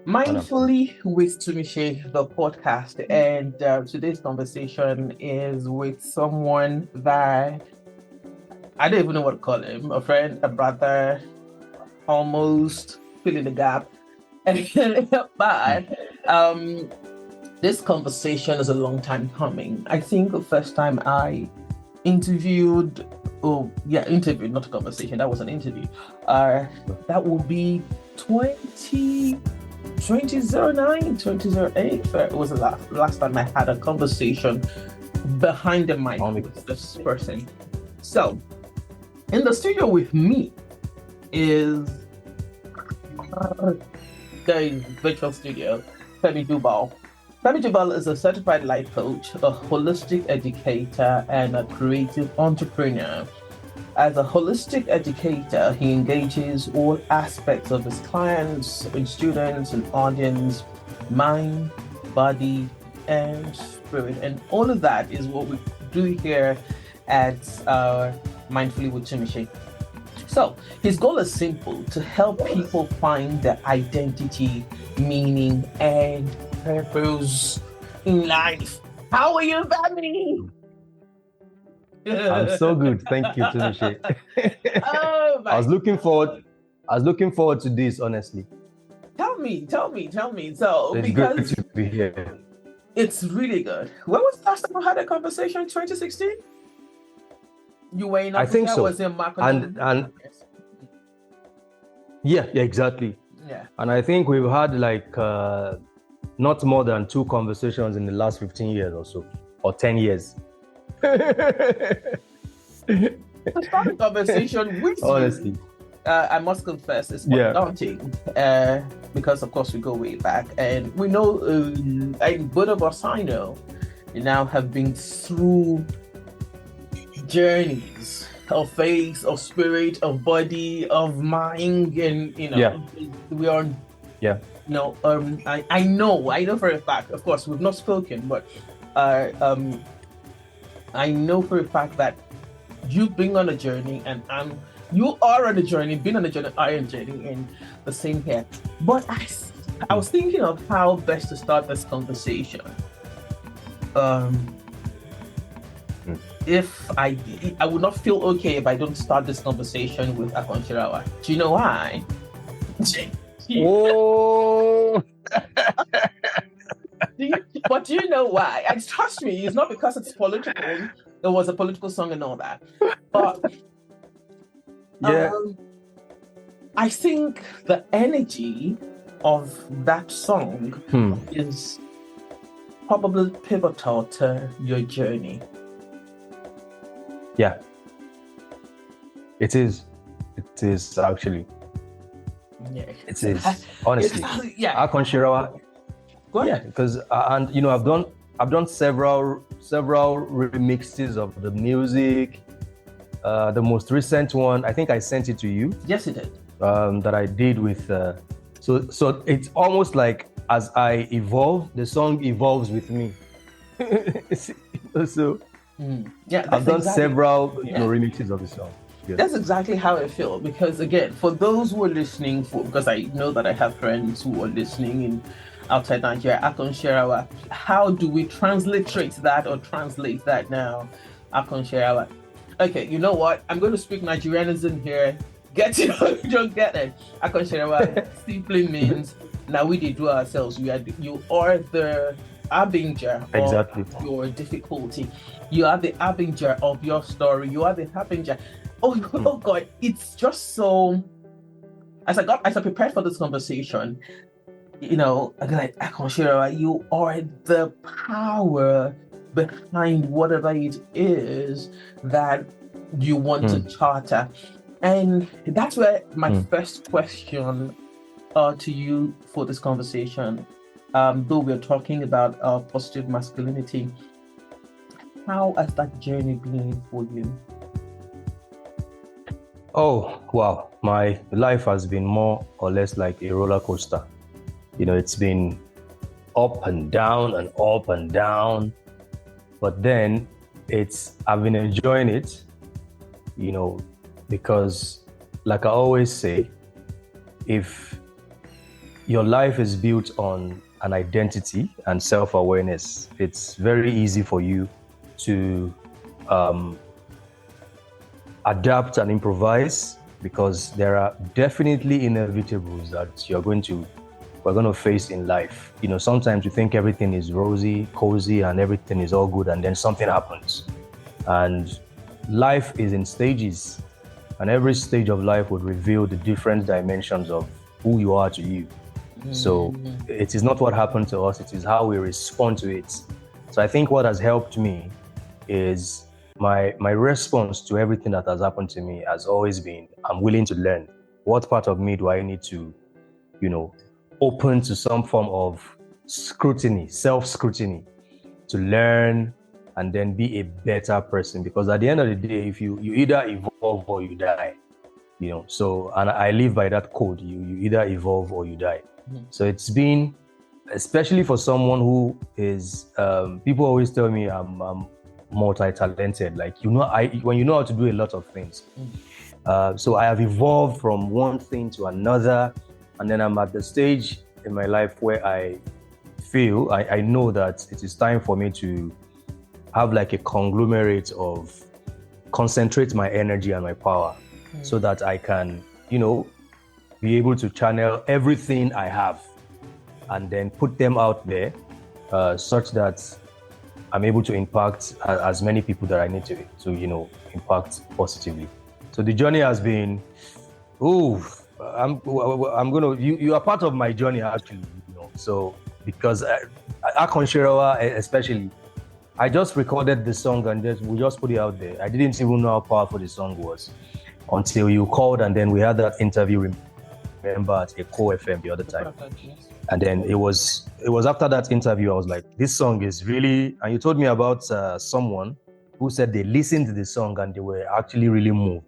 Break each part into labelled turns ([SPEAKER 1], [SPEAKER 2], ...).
[SPEAKER 1] Mindfully with Tumishe, the podcast, and today's conversation is with someone that I don't even know what to call him, a friend, a brother, almost filling the gap. But this conversation is a long time coming. I think the first time I interviewed, interviewed, not a conversation, that was an interview. That would be 2009, 2008. It was the last time I had a conversation behind the mic with this person. So, in the studio with me is the virtual studio, Femi Jubal. Femi Jubal is a certified life coach, a holistic educator, and a creative entrepreneur. As a holistic educator, he engages all aspects of his clients and students and audience, mind, body, and spirit. And all of that is what we do here at Mindfully with Tumishe. So his goal is simple: to help people find their identity, meaning, and purpose in life. How are you, family?
[SPEAKER 2] I'm so good, thank you, Tumishe. I was looking forward to this, honestly.
[SPEAKER 1] Tell me. So
[SPEAKER 2] it's
[SPEAKER 1] because
[SPEAKER 2] good to be here.
[SPEAKER 1] It's really good. When was the last time we had a conversation? 2016? You were in Africa,
[SPEAKER 2] I think so.
[SPEAKER 1] was in Marketing.
[SPEAKER 2] And yeah, exactly.
[SPEAKER 1] Yeah.
[SPEAKER 2] And I think we've had like not more than 2 conversations in the last 15 years or so, or 10 years.
[SPEAKER 1] To start a conversation with
[SPEAKER 2] honestly,
[SPEAKER 1] you, I must confess, it's daunting because, of course, we go way back, and we know, and both of us, I know, you now have been through journeys of faith, of spirit, of body, of mind, and we are.
[SPEAKER 2] Yeah.
[SPEAKER 1] I know for a fact. Of course, we've not spoken, but I know for a fact that you've been on a journey, and you are on a journey, been on a journey, I am journey in the same here. But I was thinking of how best to start this conversation. If I would not feel okay if I don't start this conversation with Akonserawa. Do you know why?
[SPEAKER 2] Oh.
[SPEAKER 1] But do you know why? And trust me, it's not because it's political. It was a political song and all that. But I think the energy of that song is probably pivotal to your journey.
[SPEAKER 2] Yeah. It is actually.
[SPEAKER 1] Yeah.
[SPEAKER 2] It is, honestly. Akonserawa. Yeah, because and I've done several remixes of the music. The most recent one, I think I sent it to you.
[SPEAKER 1] Yes, it did.
[SPEAKER 2] That I did with. So it's almost like as I evolve, the song evolves with me. So I've done several remixes of the song.
[SPEAKER 1] Yeah. That's exactly how I feel, because again, for those who are listening, because I know that I have friends who are listening outside Nigeria, Akonserawa, how do we translate that now? Akonserawa. Okay, you know what? I'm going to speak Nigerianism here. Get it? Just get it. Akonserawa simply means now we do ourselves. You are the harbinger of your difficulty. You are the harbinger of your story. You are the harbinger. Oh God, it's just so. As I prepared for this conversation, I'm like, Akonserawa, you are the power behind whatever it is that you want to charter. And that's where my first question to you for this conversation, though we're talking about positive masculinity, how has that journey been for you?
[SPEAKER 2] Oh, wow. My life has been more or less like a roller coaster. It's been up and down and up and down. But then I've been enjoying it, because like I always say, if your life is built on an identity and self-awareness, it's very easy for you to adapt and improvise, because there are definitely inevitables that we're going to face in life. Sometimes you think everything is rosy, cozy, and everything is all good, and then something happens. And life is in stages, and every stage of life would reveal the different dimensions of who you are to you. So it is not what happened to us, it is how we respond to it. So I think what has helped me is my response to everything that has happened to me has always been, I'm willing to learn. What part of me do I need to, open to some form of scrutiny, self-scrutiny, to learn and then be a better person? Because at the end of the day, if you either evolve or you die, so, and I live by that code, you either evolve or you die. So it's been, especially for someone who is, people always tell me I'm multi-talented, like, when you know how to do a lot of things. So I have evolved from one thing to another, and then I'm at the stage in my life where I feel, I know that it is time for me to have like a conglomerate of concentrate my energy and my power, so that I can, be able to channel everything I have and then put them out there, such that I'm able to impact as many people that I need to impact positively. So the journey has been, I'm gonna, you are part of my journey actually, so, because Akonserawa especially, I just recorded the song and we just put it out there. I didn't even know how powerful the song was until you called, and then we had that interview, remember, at Echo FM the other time. And then it was after that interview, I was like, this song is really, and you told me about someone who said they listened to the song and they were actually really moved.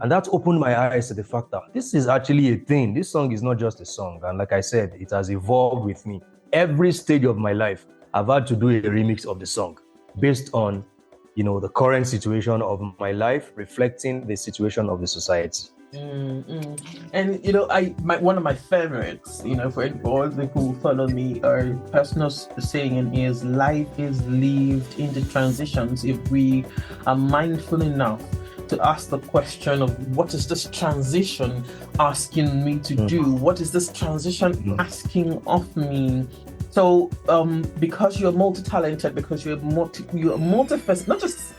[SPEAKER 2] And that opened my eyes to the fact that this is actually a thing. This song is not just a song. And like I said, it has evolved with me. Every stage of my life, I've had to do a remix of the song based on, the current situation of my life, reflecting the situation of the society.
[SPEAKER 1] And one of my favorites, for all the people who follow me, our personal saying is, life is lived in the transitions. If we are mindful enough to ask the question of, what is this transition asking me to do? What is this transition asking of me? So because you're multi-talented, because you're multifaceted, not just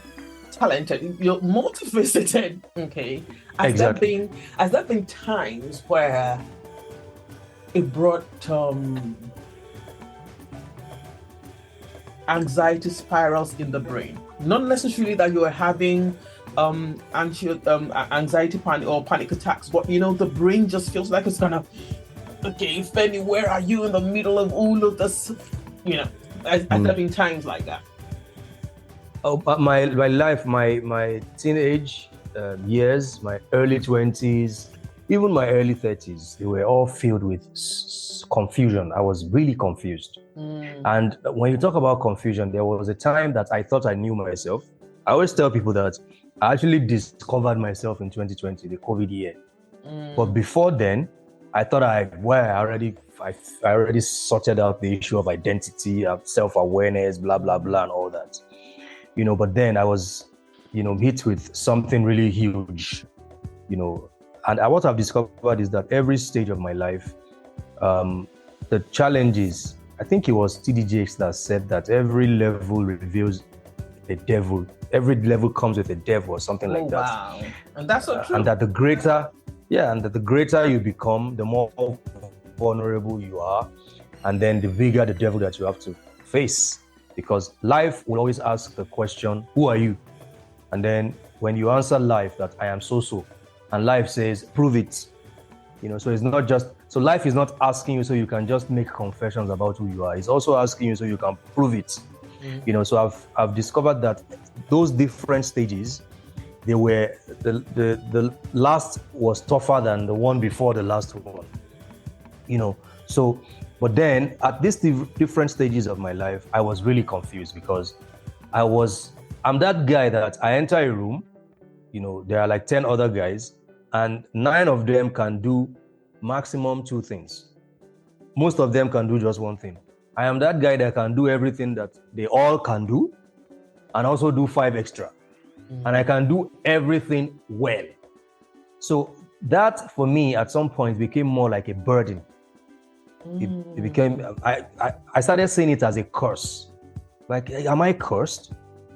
[SPEAKER 1] talented, you're multifaceted, okay? Has there been times where it brought anxiety spirals in the brain? Not necessarily that you were having anxiety panic attacks, but the brain just feels like it's gonna, okay, Femi, where are you in the middle of all of this? Has there been times like that?
[SPEAKER 2] Oh, my life, my teenage years, my early 20s, even my early 30s, they were all filled with confusion. I was really confused. And when you talk about confusion, there was a time that I thought I knew myself. I always tell people that I actually discovered myself in 2020, the COVID year. But before then, I thought I already sorted out the issue of identity, of self-awareness, blah, blah, blah, and all that. But then I was, hit with something really huge, and what I've discovered is that every stage of my life, the challenges, I think it was TD Jakes that said that every level reveals the devil. Every level comes with a devil or something like that.
[SPEAKER 1] Wow. And that's so true.
[SPEAKER 2] And that the greater you become, the more vulnerable you are, and then the bigger the devil that you have to face. Because life will always ask the question, who are you? And then when you answer life that I am so, and life says, prove it. So it's not just, so life is not asking you so you can just make confessions about who you are. It's also asking you so you can prove it. So I've discovered that those different stages, they were, the last was tougher than the one before the last one. So, but then at these different stages of my life, I was really confused because I'm that guy that I enter a room, there are like 10 other guys, and 9 of them can do maximum 2 things. most of them can do just one thing. I am that guy that can do everything that they all can do and also do 5 extra. And I can do everything well. So that for me at some point became more like a burden. It became, I started seeing it as a curse. Like, am I cursed?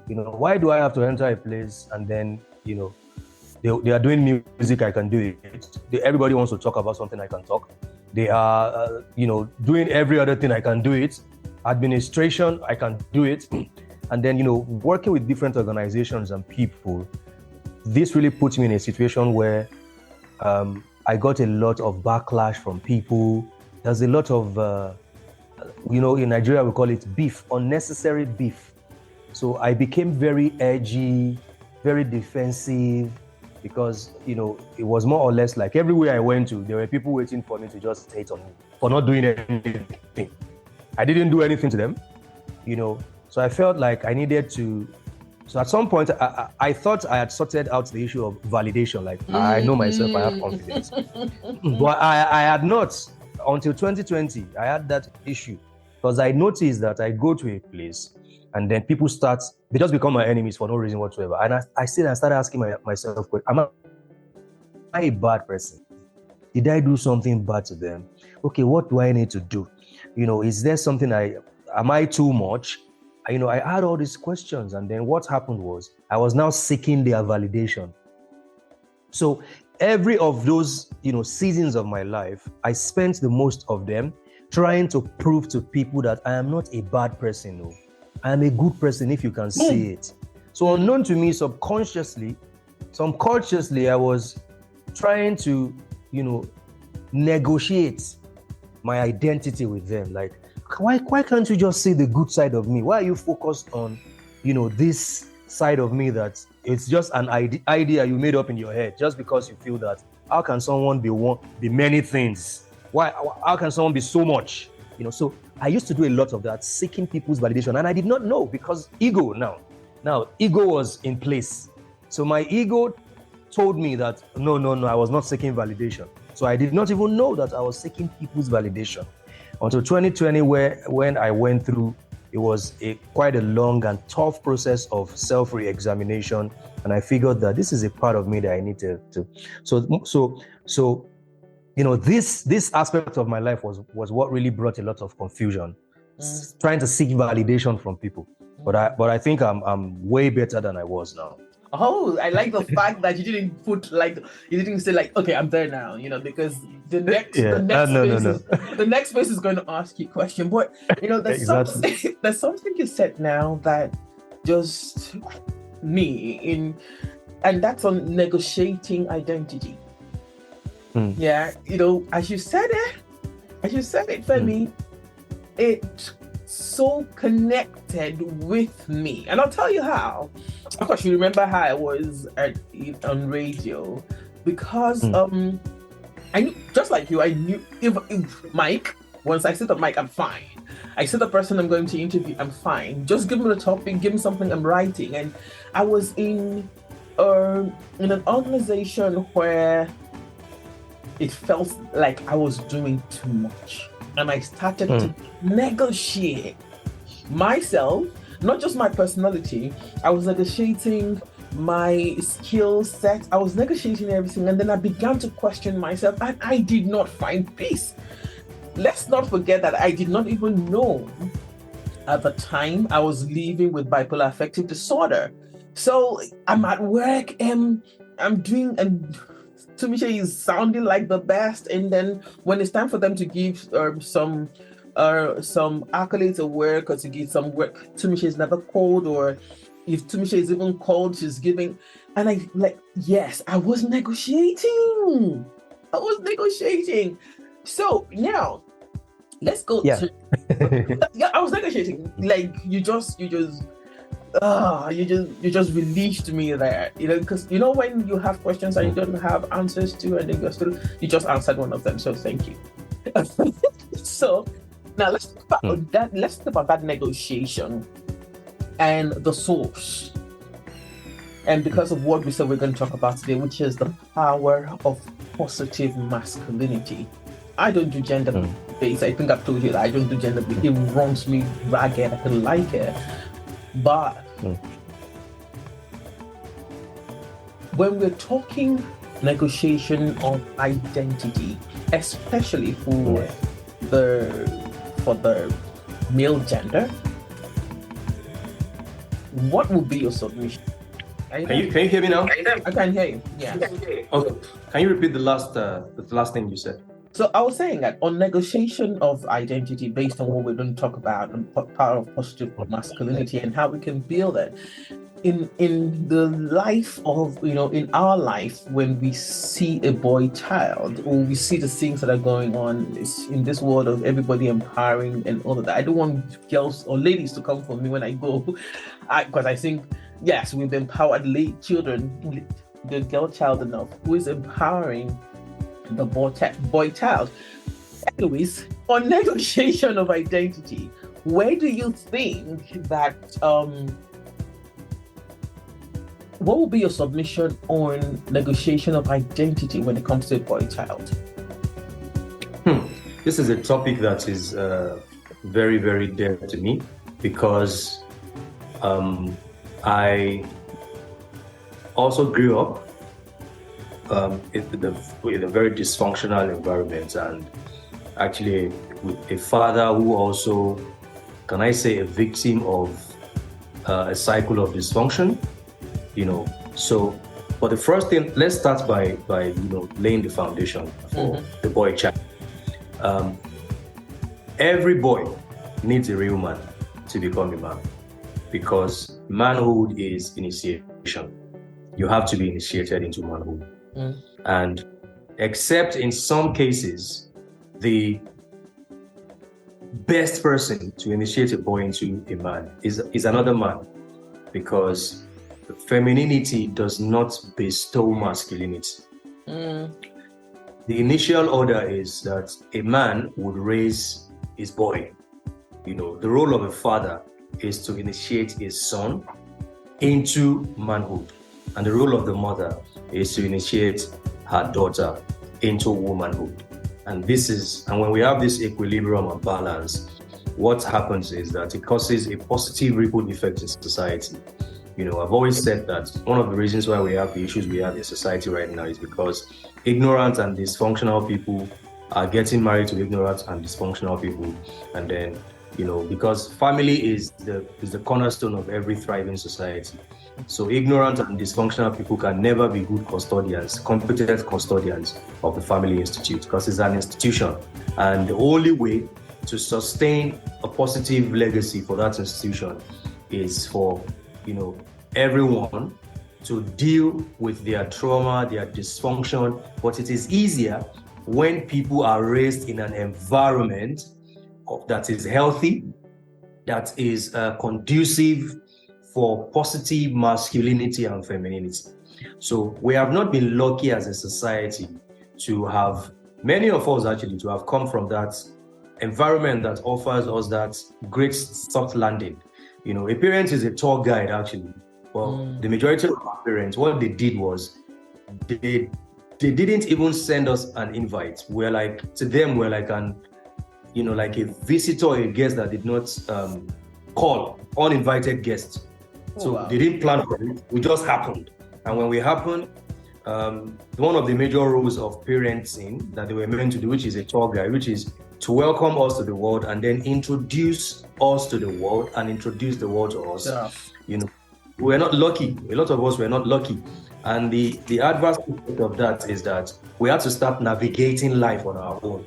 [SPEAKER 2] Why do I have to enter a place and then, they are doing music, I can do it. Everybody wants to talk about something, I can talk. They are, doing every other thing, I can do it. Administration, I can do it. And then, working with different organizations and people, this really puts me in a situation where I got a lot of backlash from people. There's a lot of, in Nigeria, we call it beef, unnecessary beef. So I became very edgy, very defensive, because, it was more or less like everywhere I went to, there were people waiting for me to just hate on me for not doing anything. I didn't do anything to them, So I felt like I needed to. So at some point, I thought I had sorted out the issue of validation. Like, I know myself, I have confidence. But I had not. Until 2020, I had that issue. Because I noticed that I go to a place and then people they just become my enemies for no reason whatsoever. And I started asking myself, am I a bad person? Did I do something bad to them? Okay, what do I need to do? Is there something am I too much? I had all these questions, and then what happened was I was now seeking their validation. So every of those, seasons of my life, I spent the most of them trying to prove to people that I am not a bad person. No, I am a good person if you can see it. So unknown to me, subconsciously, I was trying to, negotiate my identity with them. Like, why can't you just see the good side of me? Why are you focused on, this side of me that it's just an idea you made up in your head just because you feel that how can someone be many things? How can someone be so much? So I used to do a lot of that, seeking people's validation, and I did not know because ego ego was in place. So my ego told me that no, I was not seeking validation. So I did not even know that I was seeking people's validation. Until 2020, when I went through, it was quite a long and tough process of self-re-examination, and I figured that this is a part of me that I need to. So, this aspect of my life was what really brought a lot of confusion, trying to seek validation from people. But I think I'm way better than I was now.
[SPEAKER 1] Oh, I like the fact that you didn't say like, okay, I'm there now, because the next phase is going to ask you a question. But there's
[SPEAKER 2] Exactly.
[SPEAKER 1] there's something you said now that just me and that's on negotiating identity. Yeah, as you said it, Femi, it so connected with me, and I'll tell you how. Of course, you remember how I was on radio, because I knew, just like you, I knew if Mike, once I set up Mike, I'm fine. I set the person I'm going to interview, I'm fine. Just give me the topic, give me something I'm writing. And I was in an organization where it felt like I was doing too much. And I started to negotiate myself, not just my personality. I was negotiating my skill set. I was negotiating everything. And then I began to question myself, and I did not find peace. Let's not forget that I did not even know at the time I was living with bipolar affective disorder. So I'm at work and I'm doing, and Tumishe is sounding like the best. And then when it's time for them to give some accolades of work or to give some work, Tumishe is never called, or if Tumishe is even called, she's giving. And I was negotiating. So now let's go to I was negotiating. Like you just relieved me there, because when you have questions and you don't have answers to, and then you just answered one of them. So thank you. So now let's talk about that. Let's talk about that negotiation and the source. And because of what we said we're going to talk about today, which is the power of positive masculinity. I don't do gender based. I think I've told you that I don't do gender based. It runs me ragged. I don't like it. But when we're talking negotiation of identity, especially for the male gender, what would be your submission?
[SPEAKER 2] Can you hear me now?
[SPEAKER 1] I can hear you. Yeah.
[SPEAKER 2] Okay. Can you repeat the last thing you said?
[SPEAKER 1] So I was saying that on negotiation of identity, based on what we're going to talk about, and part of positive masculinity and how we can build it in the life of, in our life, when we see a boy child, or we see the things that are going on in this world of everybody empowering and all of that. I don't want girls or ladies to come for me when I go, because I think, yes, we've empowered children, the girl child enough, who is empowering the boy child. Anyways, on negotiation of identity, where do you think that what will be your submission on negotiation of identity when it comes to a boy child?
[SPEAKER 2] This is a topic that is very, very dear to me, because I also grew up in a very dysfunctional environment, and actually with a father who also, can I say, a victim of a cycle of dysfunction. So for the first thing, let's start by laying the foundation for the boy child. Every boy needs a real man to become a man, because manhood is initiation. You have to be initiated into manhood. And except in some cases, the best person to initiate a boy into a man is another man, because femininity does not bestow masculinity. The initial order is that a man would raise his boy. The role of a father is to initiate his son into manhood, and the role of the mother is to initiate her daughter into womanhood. And when we have this equilibrium and balance, what happens is that it causes a positive ripple effect in society. I've always said that one of the reasons why we have the issues we have in society right now is because ignorant and dysfunctional people are getting married to ignorant and dysfunctional people. And then, because family is the cornerstone of every thriving society. So ignorant and dysfunctional people can never be good custodians, competent custodians of the family institute, because it's an institution. And the only way to sustain a positive legacy for that institution is for everyone to deal with their trauma, their dysfunction. But it is easier when people are raised in an environment that is healthy, that is conducive for positive masculinity and femininity. So we have not been lucky as a society to have, many of us actually, to have come from that environment that offers us that great soft landing. A parent is a tour guide, actually. Well, the majority of our parents, what they did was they didn't even send us an invite. We're like a visitor or a guest that did not call, uninvited guests. So wow. They didn't plan for it. We just happened. And when we happened, one of the major roles of parenting that they were meant to do, which is a tour guide, which is to welcome us to the world and then introduce us to the world and introduce the world to us. Yeah. We're not lucky. A lot of us were not lucky. And the adverse effect of that is that we had to start navigating life on our own.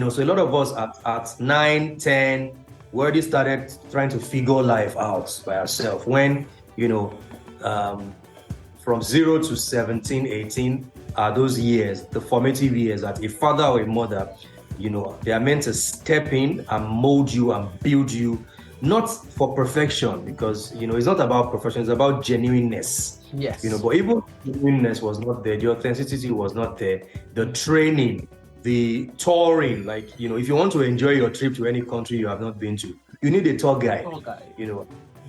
[SPEAKER 2] So a lot of us at 9, 10, we already started trying to figure life out by ourselves. When, from 0 to 17, 18 are those years, the formative years that a father or a mother, they are meant to step in and mold you and build you, not for perfection, because, it's not about perfection, it's about genuineness.
[SPEAKER 1] Yes.
[SPEAKER 2] But even genuineness was not there, the authenticity was not there, the training, the touring, if you want to enjoy your trip to any country you have not been to, you need a tour guide.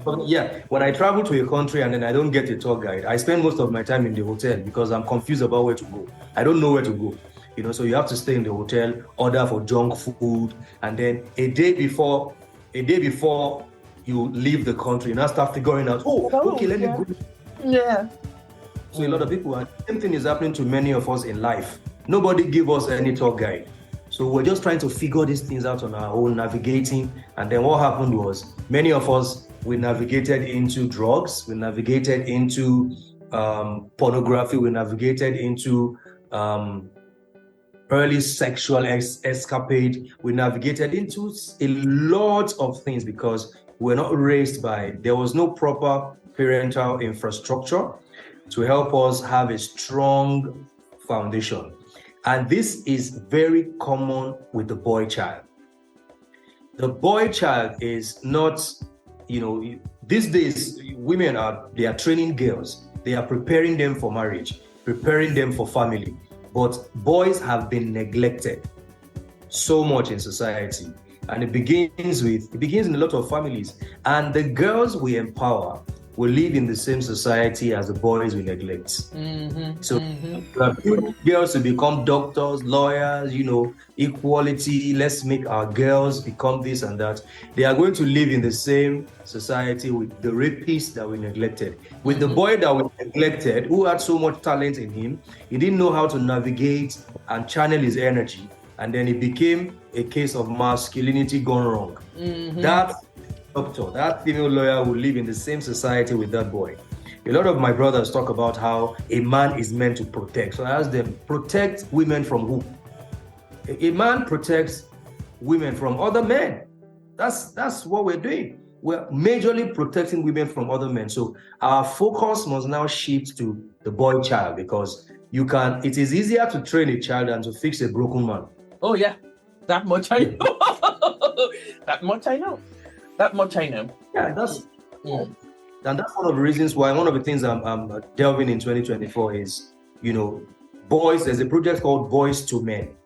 [SPEAKER 2] But yeah, when I travel to a country and then I don't get a tour guide, I spend most of my time in the hotel because I'm confused about where to go. I don't know where to go. So you have to stay in the hotel, order for junk food, and then a day before you leave the country, you now start figuring out, okay, let me go.
[SPEAKER 1] Yeah.
[SPEAKER 2] So a lot of people, and the same thing is happening to many of us in life. Nobody give us any tour guide. So we're just trying to figure these things out on our own, navigating. And then what happened was, many of us, we navigated into drugs, we navigated into pornography, we navigated into early sexual escapade, we navigated into a lot of things because we're not raised there was no proper parental infrastructure to help us have a strong foundation. And this is very common with the boy child. The boy child is not, these days, women they are training girls. They are preparing them for marriage, preparing them for family. But boys have been neglected so much in society. And it begins in a lot of families. And the girls we empower will live in the same society as the boys we neglect. So we are building girls to become doctors, lawyers, equality. Let's make our girls become this and that. They are going to live in the same society with the rapists that we neglected. With the boy that we neglected, who had so much talent in him, he didn't know how to navigate and channel his energy. And then it became a case of masculinity gone wrong. That doctor, that female lawyer will live in the same society with that boy. A lot of my brothers talk about how a man is meant to protect. So I ask them, protect women from who? A man protects women from other men. That's what we're doing. We're majorly protecting women from other men. So our focus must now shift to the boy child, because it is easier to train a child than to fix a broken man.
[SPEAKER 1] Oh yeah, that much I know. That much I know. Yeah,
[SPEAKER 2] and that's one of the reasons why, one of the things I'm delving in 2024 is, boys. There's a project called Boys to Men,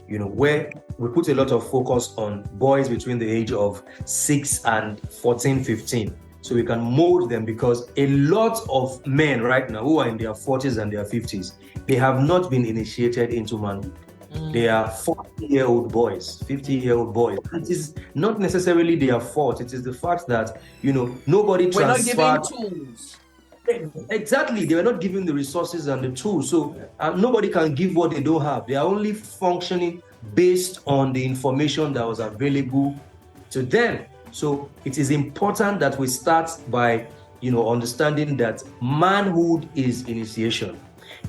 [SPEAKER 2] where we put a lot of focus on boys between the age of 6 and 14, 15. So we can mold them, because a lot of men right now who are in their 40s and their 50s, they have not been initiated into manhood. They are 40-year-old boys, 50-year-old boys. It is not necessarily their fault. It is the fact that, nobody transferred.
[SPEAKER 1] We're not giving tools.
[SPEAKER 2] Exactly. They were not given the resources and the tools. So nobody can give what they don't have. They are only functioning based on the information that was available to them. So it is important that we start by, understanding that manhood is initiation.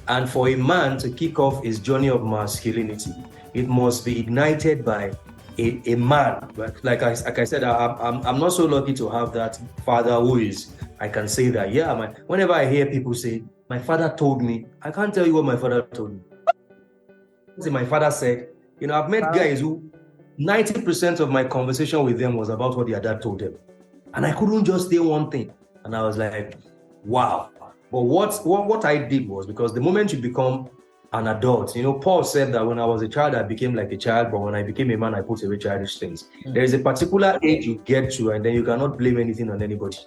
[SPEAKER 2] And for a man to kick off his journey of masculinity, it must be ignited by a man. Like I said, I'm not so lucky to have that father who is, I can say that, whenever I hear people say, my father told me, I can't tell you what my father told me. My father said, I've met guys who 90% of my conversation with them was about what their dad told them. And I couldn't just say one thing. And I was like, wow. But what I did was, because the moment you become an adult, Paul said that when I was a child, I became like a child, but when I became a man, I put away childish things. There is a particular age you get to, and then you cannot blame anything on anybody.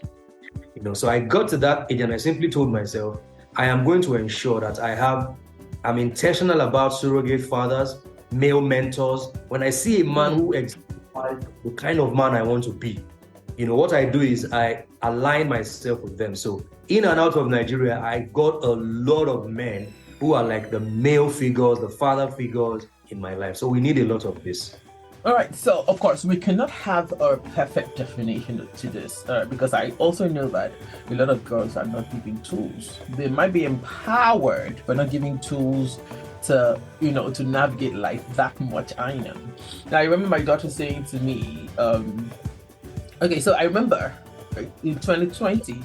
[SPEAKER 2] So I got to that age and I simply told myself, I am going to ensure that I'm intentional about surrogate fathers, male mentors. When I see a man who exemplifies the kind of man I want to be, what I do is I align myself with them. So in and out of Nigeria, I got a lot of men who are like the male figures, the father figures in my life. So we need a lot of this.
[SPEAKER 1] All right. So, of course, we cannot have a perfect definition to this, because I also know that a lot of girls are not given tools. They might be empowered, but not given tools to navigate life that much. I know. Now, I remember my daughter saying to me, okay, so I remember in 2020,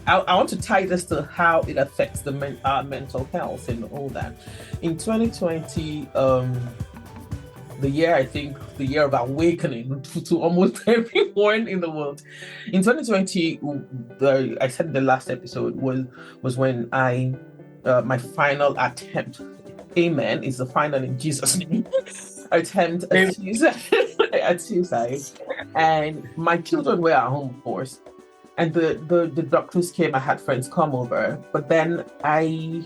[SPEAKER 1] I want to tie this to how it affects the mental health and all that. In 2020, the year of awakening to almost everyone in the world. In 2020, I said the last episode was when my final attempt. Amen is the final in Jesus' name. Attempt at suicide, and my children were at home, of course, and the doctors came. I had friends come over, but then I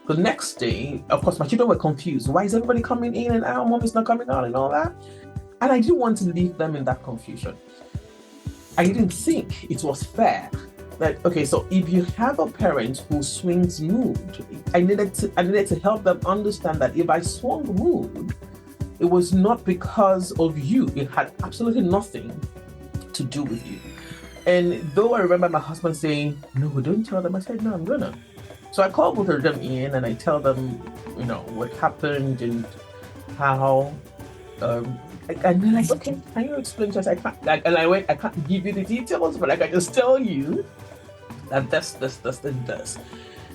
[SPEAKER 1] The next day, of course, my children were confused. Why is everybody coming in and out? Mom is not coming out and all that. And I didn't want to leave them in that confusion. I didn't think it was fair. That okay, so if you have a parent who swings mood, I needed to help them understand that if I swung mood, it was not because of you. It had absolutely nothing to do with you. And though I remember my husband saying, "No, don't tell them," I said, "No, I'm gonna." So I call both of them in and I tell them, what happened and how. And they're like, "Okay, can you explain to us?" I can't. I can't give you the details, but I can just tell you that this, and this.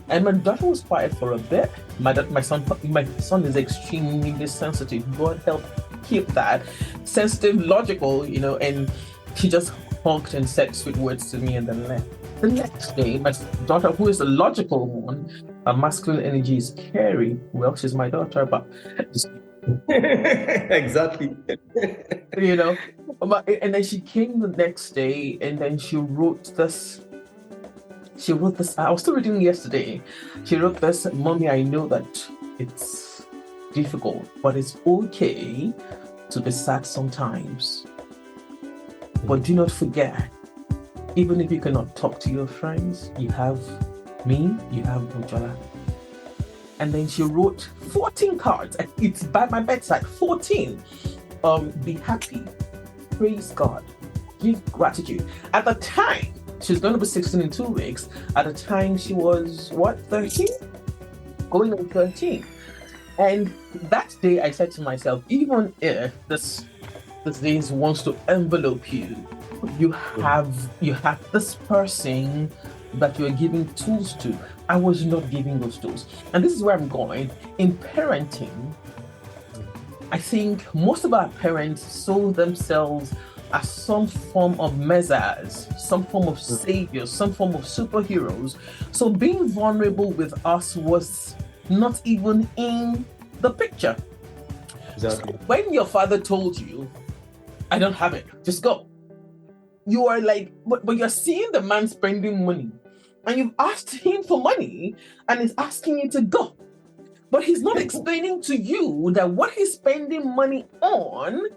[SPEAKER 1] And my daughter was quiet for a bit. My son is extremely sensitive. God help keep that sensitive, logical, and she just honked and said sweet words to me and then left. The next day, my daughter, who is the logical one, her masculine energy is scary. Well, she's my daughter, but
[SPEAKER 2] exactly.
[SPEAKER 1] And then she came the next day and then she wrote this. I was still reading yesterday. She wrote this, "Mommy, I know that it's difficult, but it's okay to be sad sometimes. But do not forget, even if you cannot talk to your friends, you have me, you have Bujola." And then she wrote 14 cards. It's by my bedside, 14. Be happy, praise God, give gratitude. At the time, she's going to be 16 in 2 weeks. At the time, she was, 13? Going on 13. And that day, I said to myself, even if this day wants to envelope you, you have this person that you're giving tools to. I was not giving those tools. And this is where I'm going. In parenting, I think most of our parents saw themselves as some form of messiahs, some form of saviors, some form of superheroes. So being vulnerable with us was not even in the picture.
[SPEAKER 2] Exactly.
[SPEAKER 1] So when your father told you, "I don't have it, just go," you are like, but you're seeing the man spending money and you've asked him for money and he's asking you to go. But he's not explaining to you that what he's spending money on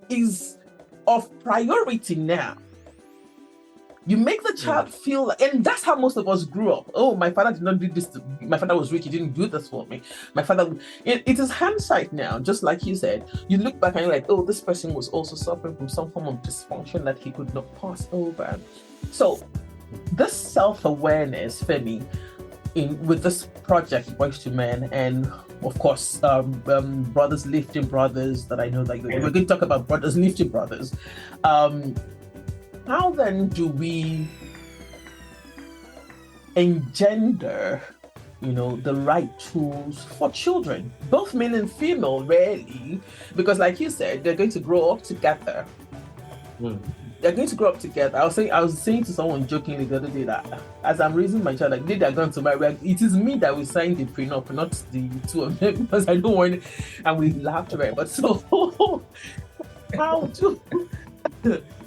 [SPEAKER 1] is of priority now. You make the child feel, and that's how most of us grew up. "Oh, my father did not do this. My father was rich. He didn't do this for me. My father." It is hindsight now, just like you said. You look back and you're like, "Oh, this person was also suffering from some form of dysfunction that he could not pass over." So, this self-awareness, Femi, with this project, Boys to Men, and of course, Brothers Lifting Brothers, that I know that we're going to talk about Brothers Lifting Brothers. How then do we engender, the right tools for children, both male and female, really? Because like you said, they're going to grow up together. They're going to grow up together. I was saying to someone jokingly the other day that as I'm raising my child, like they're going to marry, it is me that will sign the prenup, not the two of them, because I don't want it. And we laughed very much. So how do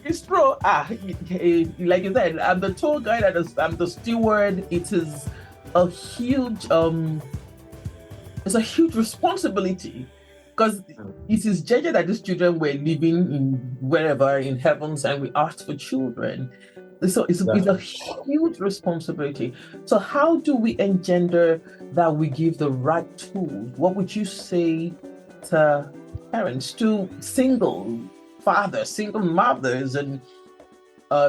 [SPEAKER 1] it's true. Like you said, I'm the tour guide, I'm the steward. It is a huge responsibility. Because it is judged that these children were living in wherever in heavens, and we asked for children. So it's a huge responsibility. So how do we engender that we give the right tools? What would you say to parents, to single fathers, single mothers, and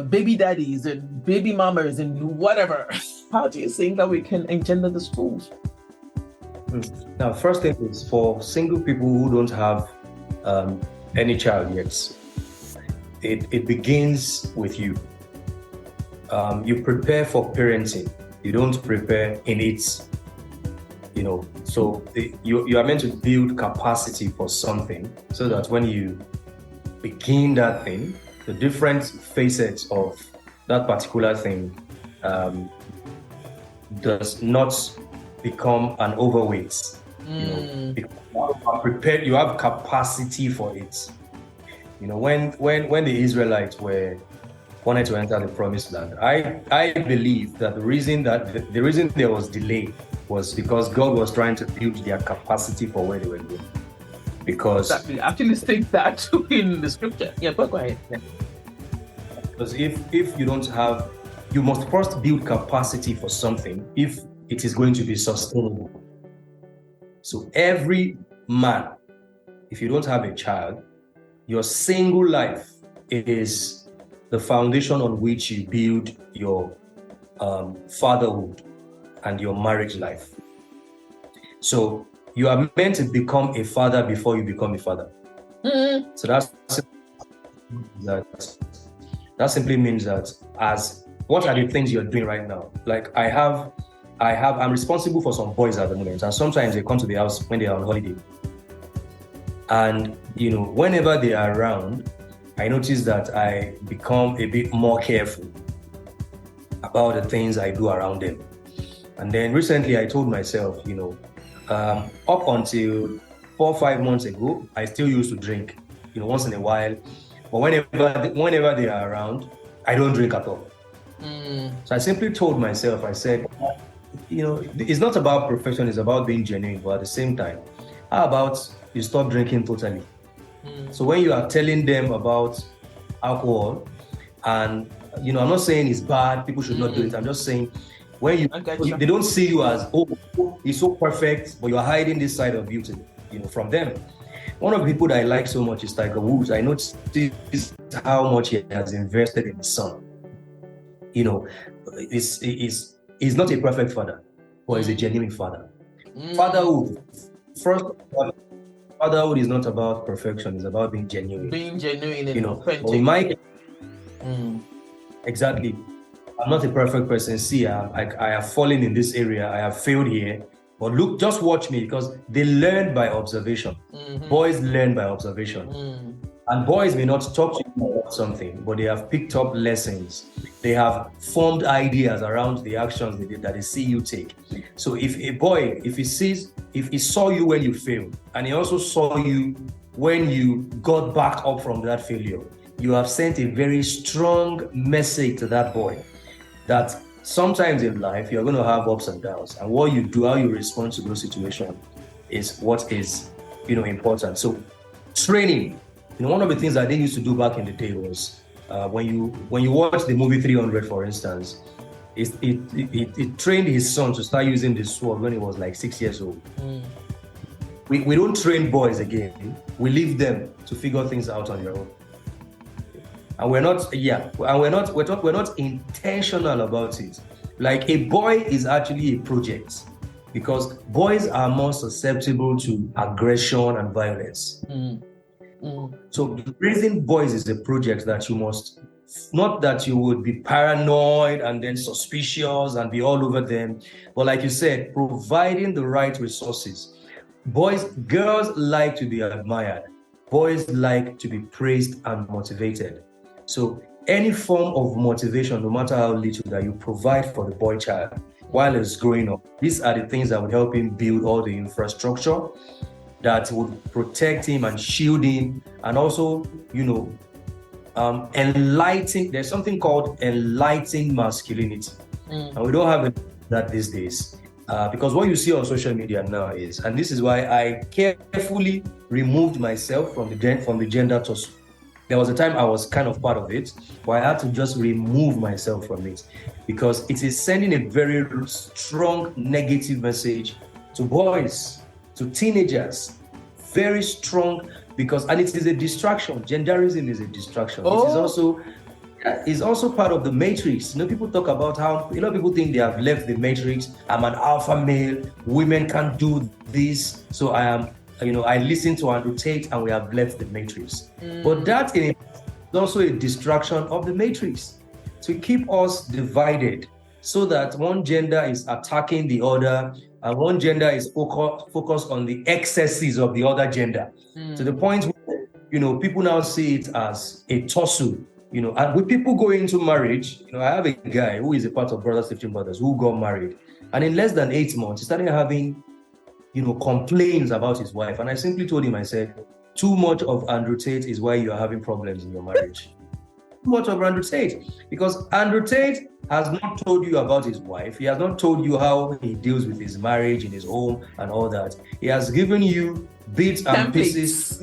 [SPEAKER 1] baby daddies, and baby mamas, and whatever? How do you think that we can engender the tools?
[SPEAKER 2] Now, first thing is for single people who don't have any child yet, it begins with you. You prepare for parenting. You don't prepare in it. So you are meant to build capacity for something so that when you begin that thing, the different facets of that particular thing does not become an overweight. You are prepared, you have capacity for it. When the Israelites wanted to enter the promised land, I believe that the reason there was delay was because God was trying to build their capacity for where they were going. Because
[SPEAKER 1] exactly, actually state that in the scripture. Yeah, but go ahead. Yeah.
[SPEAKER 2] Because if you don't have, you must first build capacity for something if it is going to be sustainable. So every man, if you don't have a child, your single life is the foundation on which you build your fatherhood and your marriage life. So you are meant to become a father before you become a father.
[SPEAKER 1] Mm-hmm.
[SPEAKER 2] So that simply means that what are the things you're doing right now? Like I'm responsible for some boys at the moment, and sometimes they come to the house when they are on holiday. And whenever they are around, I notice that I become a bit more careful about the things I do around them. And then recently I told myself, up until 4 or 5 months ago, I still used to drink, once in a while. But whenever they are around, I don't drink at all. So I simply told myself, I said, it's not about perfection, it's about being genuine. But at the same time, how about you stop drinking totally? So when you are telling them about alcohol, and I'm not saying it's bad, people should not do it. I'm just saying when they don't see you as, he's so perfect, but you're hiding this side of beauty, from them. One of the people that I like so much is Tiger Woods. I noticed how much he has invested in his son. He's not a perfect father, but he's a genuine father. Fatherhood is not about perfection, it's about being genuine.
[SPEAKER 1] Being genuine and authentic.
[SPEAKER 2] In my exactly. I'm not a perfect person. See, I have fallen in this area. I have failed here. But look, just watch me, because they learn by observation. Boys learn by observation. And boys may not talk to you about something, but they have picked up lessons. They have formed ideas around the actions that they see you take. So if a boy, if he saw you when you failed, and he also saw you when you got back up from that failure, you have sent a very strong message to that boy that sometimes in life you're going to have ups and downs, and what you do, how you respond to those situations, is what is important. So training, one of the things that they used to do back in the day was when you watch the movie 300, for instance, it trained his son to start using the sword when he was like 6 years old. We don't train boys again. We leave them to figure things out on their own. And we're not intentional about it. Like, a boy is actually a project, because boys are more susceptible to aggression and violence. So raising boys is a project that you must, not that you would be paranoid and then suspicious and be all over them, but like you said, providing the right resources. Girls like to be admired. Boys like to be praised and motivated. So any form of motivation, no matter how little, that you provide for the boy child while he's growing up, these are the things that would help him build all the infrastructure that would protect him and shield him, and also, enlighten. There's something called enlightened masculinity, and we don't have that these days. Because what you see on social media now is, and this is why I carefully removed myself from the gender tussle. There was a time I was kind of part of it, but I had to just remove myself from it, because it is sending a very strong negative message to boys, to teenagers, very strong, and it is a distraction. Genderism is a distraction. It is also part of the matrix. People talk about how people think they have left the matrix. I'm an alpha male. Women can't do this, so I am. I listen to Andrew Tate, and we have left the matrix. But that is also a distraction of the matrix, to keep us divided, so that one gender is attacking the other, and one gender is focused on the excesses of the other gender, to the point where people now see it as a tussle. And with people going into marriage, I have a guy who is a part of Brothers 15 Brothers who got married, and in less than 8 months he started having complaints about his wife. And I simply told him, I said, too much of Andrew Tate is why you're having problems in your marriage. much of Andrew Tate, because Andrew Tate has not told you about his wife. He has not told you how he deals with his marriage in his home and all that. He has given you bits and pieces,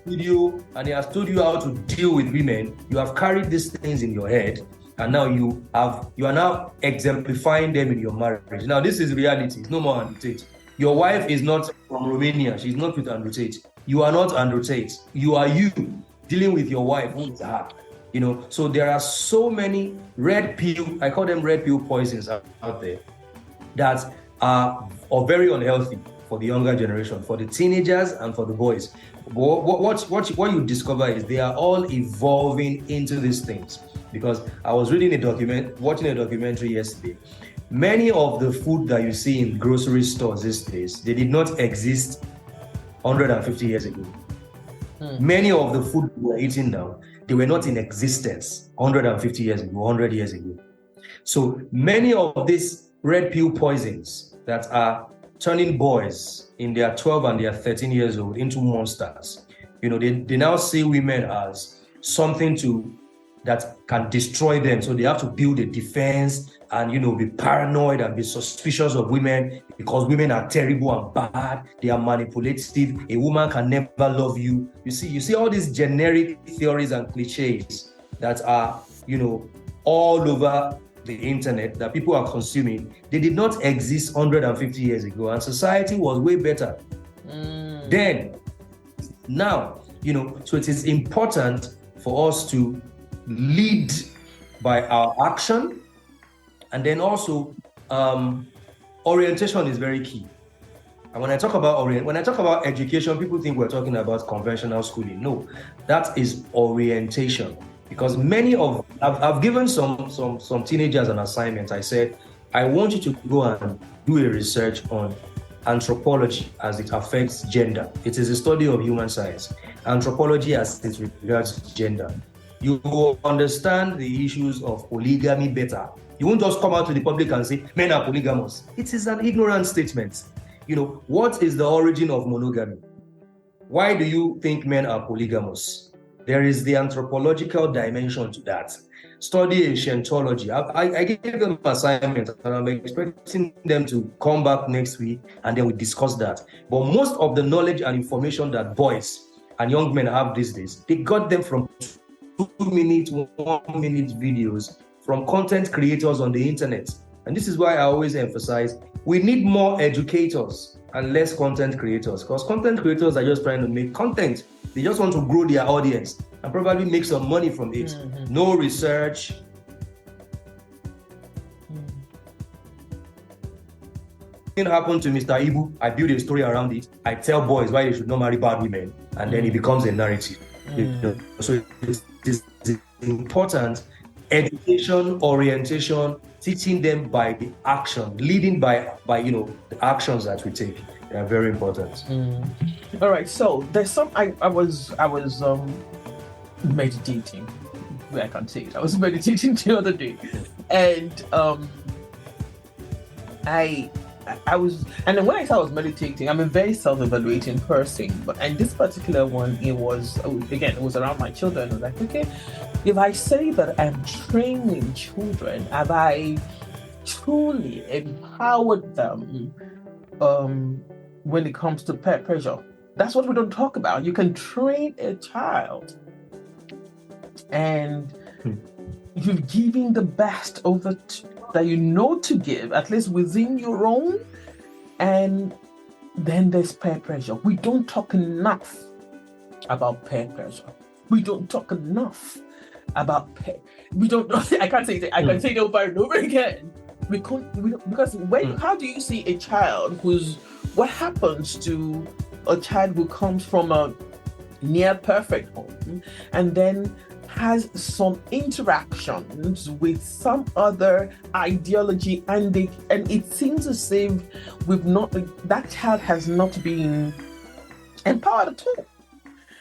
[SPEAKER 2] video, and he has told you how to deal with women. You have carried these things in your head, and now you are now exemplifying them in your marriage. Now, this is reality. It's no more Andrew Tate. Your wife is not from Romania. She's not with Andrew Tate. You are not Andrew Tate. You are you dealing with your wife who is her. So there are so many red pill, I call them red pill poisons out there that are very unhealthy for the younger generation, for the teenagers and for the boys. What you discover is they are all evolving into these things. Because I was watching a documentary yesterday. Many of the food that you see in grocery stores these days, they did not exist 150 years ago. Many of the food we're eating now, they were not in existence 150 years ago, 100 years ago. So many of these red pill poisons that are turning boys in their 12 and their 13 years old into monsters. They now see women as something that can destroy them. So they have to build a defense and, be paranoid and be suspicious of women because women are terrible and bad. They are manipulative. A woman can never love you. You see all these generic theories and cliches that are, all over the internet that people are consuming. They did not exist 150 years ago, and society was way better then. Now, so it is important for us to lead by our action, and then also orientation is very key. And when I talk about education, people think we're talking about conventional schooling. No, that is orientation. Because I've given some teenagers an assignment. I said, I want you to go and do a research on anthropology as it affects gender. It is a study of human science. Anthropology as it regards gender. You will understand the issues of polygamy better. You won't just come out to the public and say, men are polygamous. It is an ignorant statement. What is the origin of monogamy? Why do you think men are polygamous? There is the anthropological dimension to that. Study ancientology. I gave them an assignment and I'm expecting them to come back next week and then we discuss that. But most of the knowledge and information that boys and young men have these days, they got them from 2-minute, 1-minute videos from content creators on the internet. And this is why I always emphasize, we need more educators and less content creators, because content creators are just trying to make content. They just want to grow their audience and probably make some money from it. No research. Thing happened to Mr. Ibu. I build a story around it. I tell boys why they should not marry bad women, and then it becomes a narrative. So it's important. Education, orientation, teaching them by the action, leading by the actions that we take. They are very important.
[SPEAKER 1] All right. So there's some. I was meditating. I can't say it. I was meditating the other day, and I was, and then when I was meditating, I'm a very self-evaluating person, and this particular one, it was around my children. I was like, okay, if I say that I'm training children, have I truly empowered them when it comes to peer pressure? That's what we don't talk about. You can train a child, and you're giving the best of that you know to give, at least within your own, and then there's peer pressure. We don't talk enough about peer pressure. We don't talk enough about peer. We don't. I can't say it. I can say it over and over again. Because how do you see a child what happens to a child who comes from a near perfect home and then has some interactions with some other ideology, and it seems as if that child has not been empowered at all,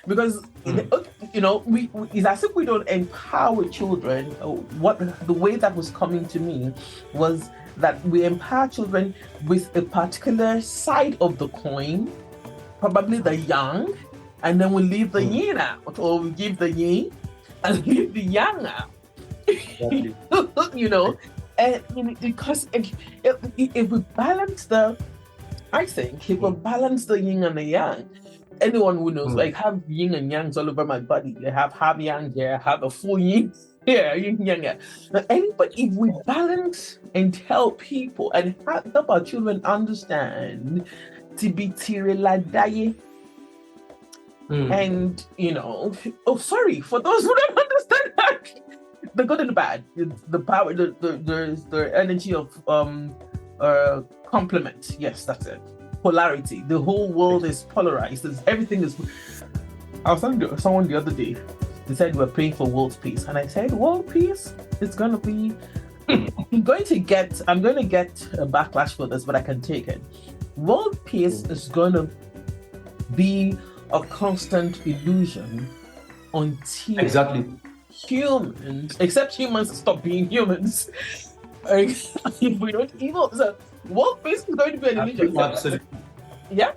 [SPEAKER 1] because it's as if we don't empower children. The way that was coming to me was that we empower children with a particular side of the coin, probably the yang, and then we leave the yin out, or we give the yin and leave the yang out.
[SPEAKER 2] Exactly.
[SPEAKER 1] You know, and because if we balance the, I think if we balance the yin and the yang, anyone who knows, like, have yin and yangs all over my body. I have half yang here, I have a full yin here, yin yang here. But if we balance and help people and help our children understand to be tireladaye, and sorry for those who don't understand that, the good and the bad, the power, the energy of complement. Yes, that's it. Polarity. The whole world is polarized. Everything is. I was talking to someone the other day. They said we're praying for world peace, and I said, world peace is gonna be. I'm going to get a backlash for this, but I can take it. World peace is gonna be a constant illusion until humans, except humans, stop being humans. If we don't evil, so world peace is going to be an illusion.
[SPEAKER 2] Absolutely.
[SPEAKER 1] Yeah.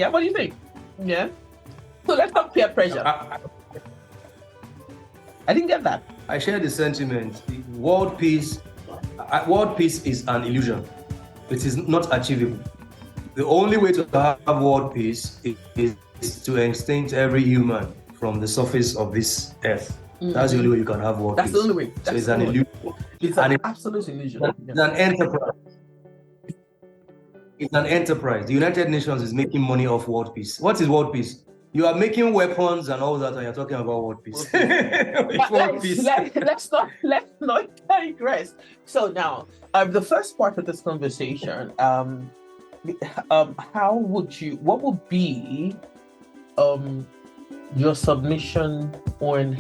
[SPEAKER 1] What do you think? Yeah. So let's have peer pressure. I didn't get that.
[SPEAKER 2] I share the sentiment. World peace is an illusion. It is not achievable. The only way to have world peace is to extinct every human from the surface of this earth. That's the only way you can have world peace.
[SPEAKER 1] That's the only way.
[SPEAKER 2] So it's an illusion.
[SPEAKER 1] It's an absolute illusion.
[SPEAKER 2] It's an enterprise. It's an enterprise. The United Nations is making money off world peace. What is world peace? You are making weapons and all that, and you're talking about world peace.
[SPEAKER 1] Let's not digress. So now, the first part of this conversation, what would be your submission on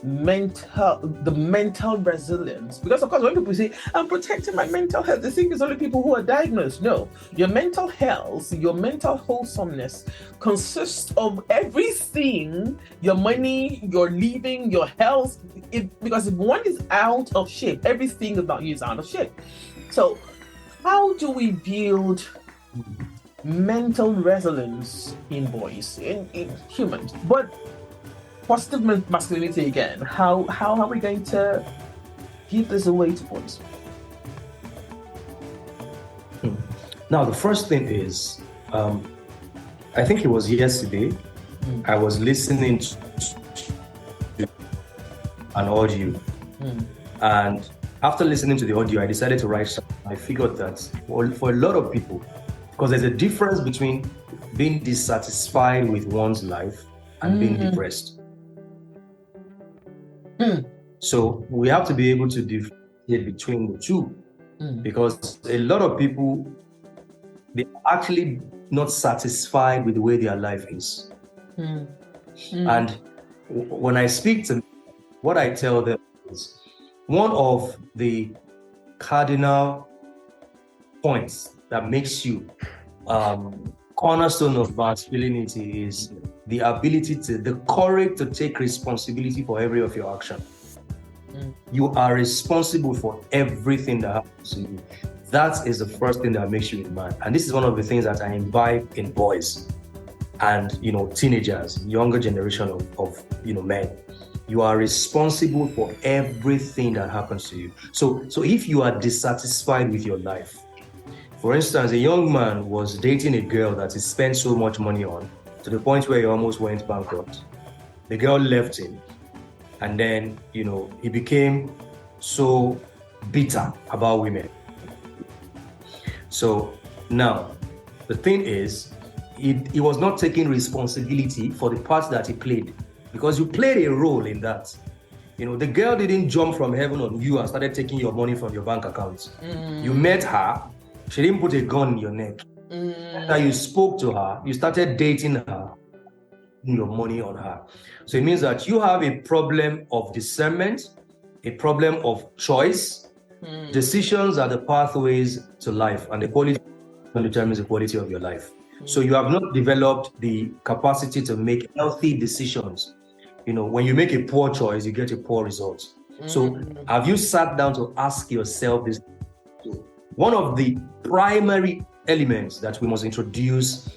[SPEAKER 1] mental resilience? Because of course, when people say I'm protecting my mental health, they think it's only people who are diagnosed. No, your mental health, your mental wholesomeness consists of everything: your money, your living, your health. Because if one is out of shape, everything about you is out of shape. So how do we build mental resilience in boys, in humans? But positive masculinity again. How are we going to give this away to boys?
[SPEAKER 2] Now, the first thing is, I think it was yesterday, I was listening to an audio, and after listening to the audio, I decided to write something. I figured that for a lot of people, because there's a difference between being dissatisfied with one's life and being depressed. So we have to be able to differentiate between the two, because a lot of people, they're actually not satisfied with the way their life is. And when I speak to them, what I tell them is one of the cardinal points that makes you cornerstone of masculinity is the ability the courage to take responsibility for every of your action. You are responsible for everything that happens to you. That is the first thing that makes you a man. And this is one of the things that I imbibe in boys and teenagers, younger generation of men. You are responsible for everything that happens to you. So if you are dissatisfied with your life, for instance, a young man was dating a girl that he spent so much money on, to the point where he almost went bankrupt. The girl left him, and then he became so bitter about women. So now the thing is, he was not taking responsibility for the part that he played, because you played a role in that. The girl didn't jump from heaven on you and started taking your money from your bank account. You met her, she didn't put a gun in your neck. After you spoke to her, you started dating her, your money on her. So it means that you have a problem of discernment, a problem of choice. Decisions are the pathways to life, and the quality determines the quality of your life. So you have not developed the capacity to make healthy decisions. When you make a poor choice, you get a poor result. So have you sat down to ask yourself this? One of the primary elements that we must introduce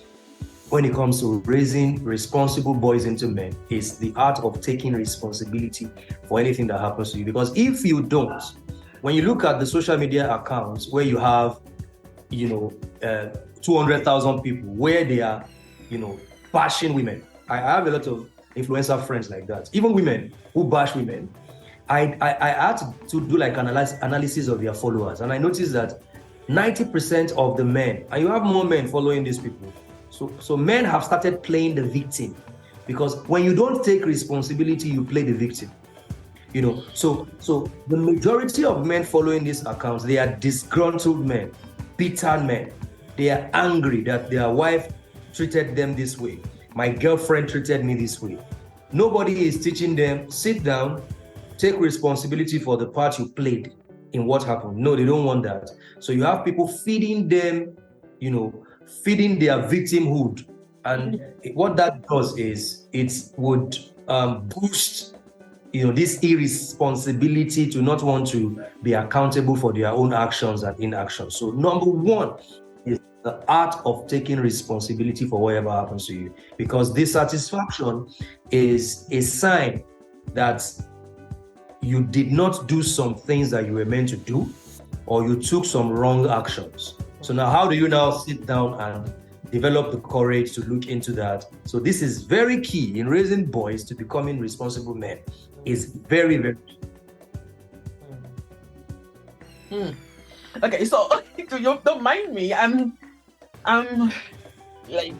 [SPEAKER 2] when it comes to raising responsible boys into men is the art of taking responsibility for anything that happens to you. Because if you don't, when you look at the social media accounts where you have, 200,000 people where they are, bashing women. I have a lot of influencer friends like that. Even women who bash women. I had to do like analysis of their followers, and I noticed that 90% of the men, and you have more men following these people. So men have started playing the victim, because when you don't take responsibility, you play the victim. So the majority of men following these accounts, they are disgruntled men, bitter men. They are angry that their wife treated them this way. My girlfriend treated me this way. Nobody is teaching them, sit down, take responsibility for the part you played in what happened. No, they don't want that. So you have people feeding them, feeding their victimhood. And what that does is it would boost, this irresponsibility to not want to be accountable for their own actions and inactions. So number one is the art of taking responsibility for whatever happens to you, because dissatisfaction is a sign that you did not do some things that you were meant to do, or you took some wrong actions. So now how do you now sit down and develop the courage to look into that? So this is very key in raising boys to becoming responsible men. Is very, very key.
[SPEAKER 1] Okay, so you don't mind me. I'm like,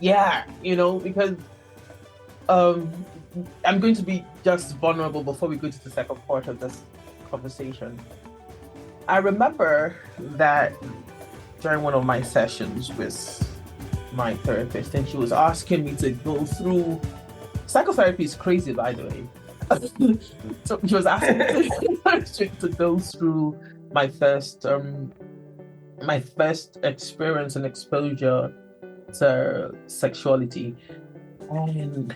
[SPEAKER 1] yeah, because I'm going to be just vulnerable before we go to the second part of this conversation. I remember that during one of my sessions with my therapist, and she was asking me to go through, psychotherapy is crazy, by the way. So she was asking me to go through my first experience and exposure to sexuality. And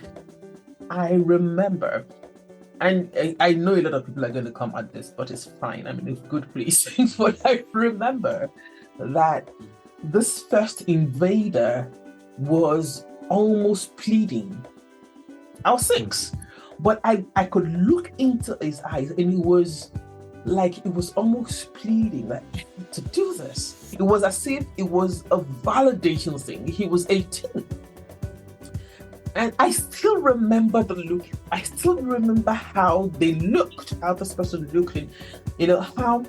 [SPEAKER 1] I remember, and I know a lot of people are going to come at this, but it's fine. I'm in a good place. But I remember that this first invader was almost pleading. I was 6, but I could look into his eyes, and it was like, it was almost pleading, like, to do this. It was as if it was a validation thing. He was 18. And I still remember the look. I still remember how they looked, how this person looked, and how.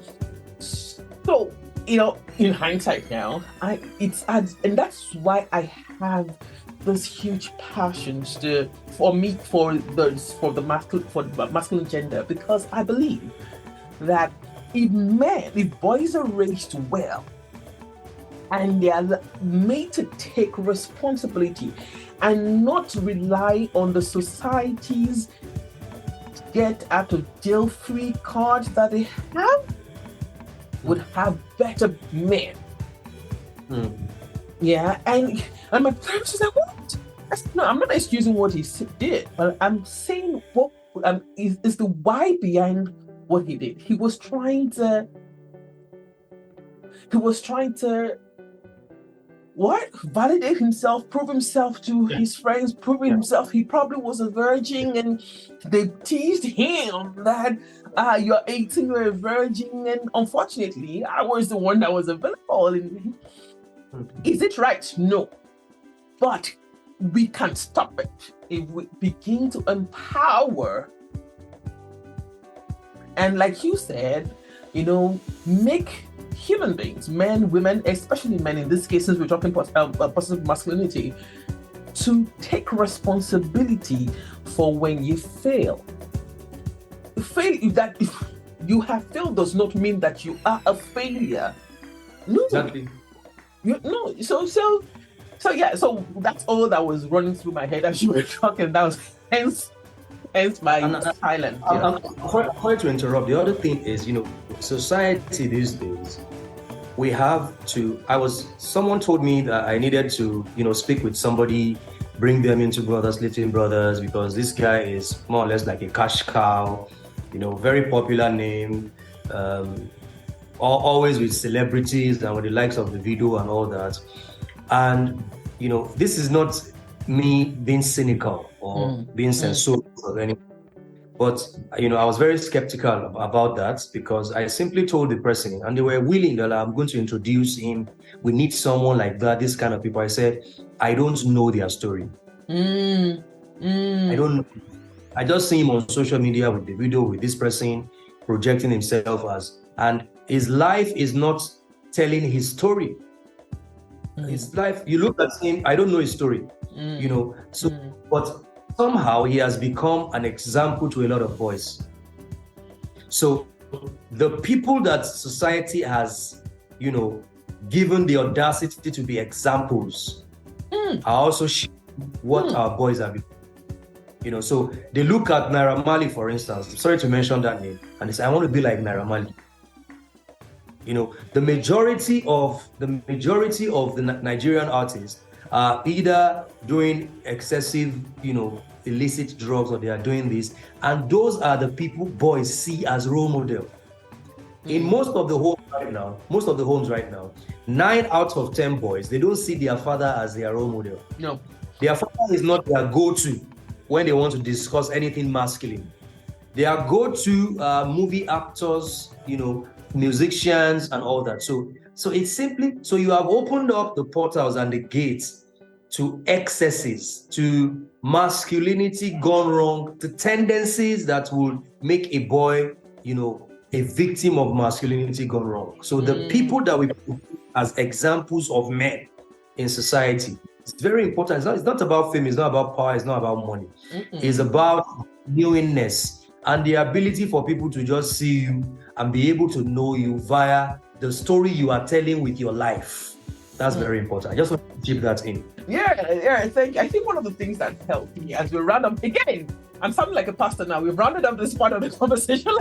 [SPEAKER 1] So, in hindsight now, and that's why I have this huge passion for the masculine gender, because I believe that if boys are raised well and they are made to take responsibility and not rely on the society's get out of jail free card that they have, would have better men. Yeah, and my parents was like, what? No, I'm not excusing what he did, but I'm saying what is the why behind what he did. He was trying to validate himself, prove himself to his friends, proving himself. He probably was a virgin, and they teased him that you're 18, you're a virgin, and unfortunately I was the one that was available. Is it right? No, but we can stop it if we begin to empower, and like you said, make human beings, men, women, especially men in this case, since we're talking about positive masculinity, to take responsibility for when you fail. That if you have failed does not mean that you are a failure. No.
[SPEAKER 2] Exactly.
[SPEAKER 1] So that's all that was running through my head as you were talking. That was hence my silence.
[SPEAKER 2] Sorry to interrupt. The other thing is, society these days, we have to. Someone told me that I needed to, speak with somebody, bring them into Brothers Lifting Brothers, because this guy is more or less like a cash cow, very popular name, always with celebrities and with the likes of the video and all that. And this is not me being cynical or being censorious or anything. But, I was very skeptical about that, because I simply told the person, and they were willing that I'm going to introduce him. We need someone like that, this kind of people. I said, I don't know their story. I don't. I just see him on social media with the video with this person projecting himself as, and his life is not telling his story. His life, you look at him, I don't know his story, but somehow he has become an example to a lot of boys. So the people that society has, given the audacity to be examples, are also what our boys are becoming. So they look at Naira Marley, for instance. Sorry to mention that name, and they say, I want to be like Naira Marley. The majority of the Nigerian artists are either doing excessive, illicit drugs, or they are doing this, and those are the people boys see as role model. In most of the homes right now, 9 out of 10 boys, they don't see their father as their role model.
[SPEAKER 1] No,
[SPEAKER 2] their father is not their go-to when they want to discuss anything masculine. Their go-to movie actors, musicians and all that. So it's simply, so you have opened up the portals and the gates to excesses, to masculinity gone wrong, to tendencies that will make a boy, a victim of masculinity gone wrong. So the people that we put as examples of men in society, it's very important. It's not about fame, it's not about power, it's not about money. It's about knowingness and the ability for people to just see you and be able to know you via the story you are telling with your life. That's very important. I just want to keep that in.
[SPEAKER 1] Yeah. I think one of the things that helped me as we round up again, I'm sounding like a pastor now. We've rounded up this part of the conversation.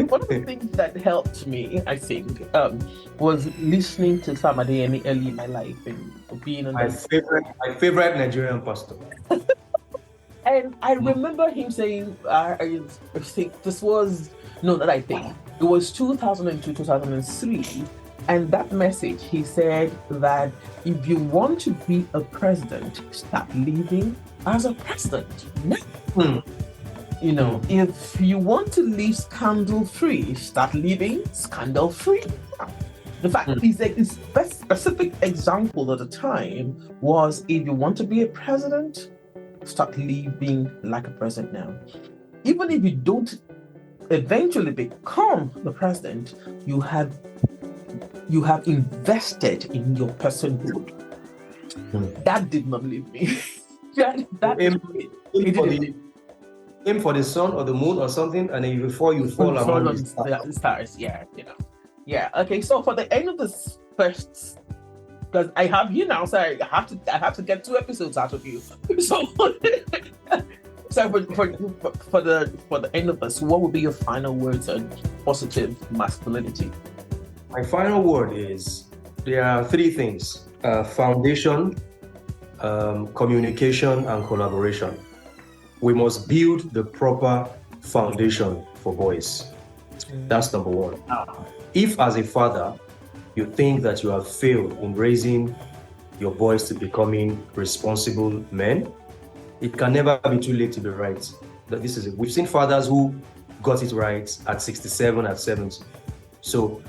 [SPEAKER 1] One of the things that helped me, I think, was listening to Sam Adeyemi early in my life and being on
[SPEAKER 2] my favorite Nigerian pastor.
[SPEAKER 1] And I remember him saying, I think this was, no, not I think, it was 2002, 2003. And that message, he said that if you want to be a president, start living as a president. If you want to live scandal-free, start living scandal-free. In fact, his best specific example at the time was, if you want to be a president, start living like a president now. Even if you don't eventually become the president, you have invested in your personhood. That did not leave me.
[SPEAKER 2] Aim for the sun or the moon or something, and then before you fall among the
[SPEAKER 1] stars. Yeah. Okay, so for the end of this first, because I have you now, so I have to get 2 episodes out of you. So, for the end of this, what would be your final words on positive masculinity?
[SPEAKER 2] My final word is, there are 3 things: foundation, communication, and collaboration. We must build the proper foundation for boys. That's number 1. If as a father, you think that you have failed in raising your boys to becoming responsible men, it can never be too late to be right. We've seen fathers who got it right at 67, at 70. So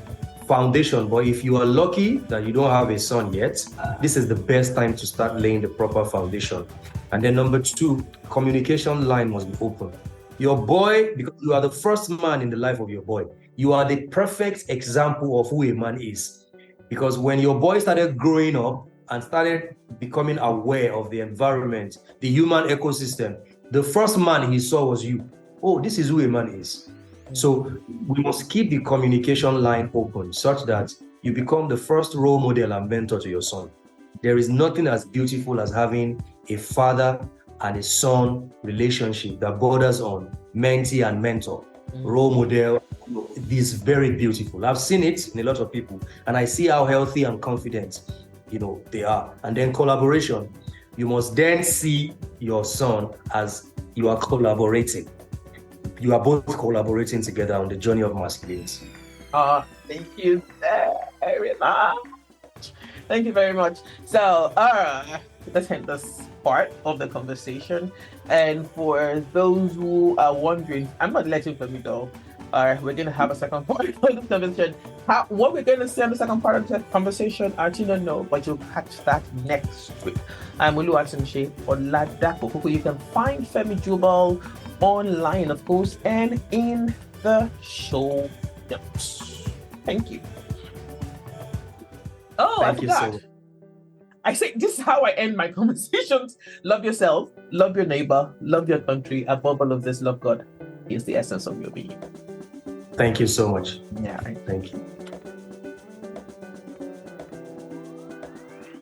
[SPEAKER 2] foundation, but if you are lucky that you don't have a son yet, this is the best time to start laying the proper foundation. And then number 2, communication line must be open. Your boy, because you are the first man in the life of your boy, you are the perfect example of who a man is. Because when your boy started growing up and started becoming aware of the environment, the human ecosystem, the first man he saw was you. Oh, this is who a man is. So we must keep the communication line open such that you become the first role model and mentor to your son. There is nothing as beautiful as having a father and a son relationship that borders on mentee and mentor, role model. It is very beautiful. I've seen it in a lot of people, and I see how healthy and confident, they are. And then collaboration. You must then see your son as you are collaborating. You are both collaborating together on the journey of masculinity.
[SPEAKER 1] Thank you very much. Thank you very much. So, let's end this part of the conversation. And for those who are wondering, I'm not letting Femi go. We're going to have a second part of the conversation. What we're going to say on the second part of the conversation, I do not know, but you'll catch that next week. I'm Olu Atunche Oladapo. You can find Femi Jubal online, of course, and in the show notes. Thank you. Oh,
[SPEAKER 2] Thank
[SPEAKER 1] I
[SPEAKER 2] you
[SPEAKER 1] forgot.
[SPEAKER 2] so much.
[SPEAKER 1] I say this is how I end my conversations. Love yourself, love your neighbor, love your country. Above all of this, love God. He is the essence of your being.
[SPEAKER 2] Thank you so much.
[SPEAKER 1] Yeah.
[SPEAKER 2] Thank you.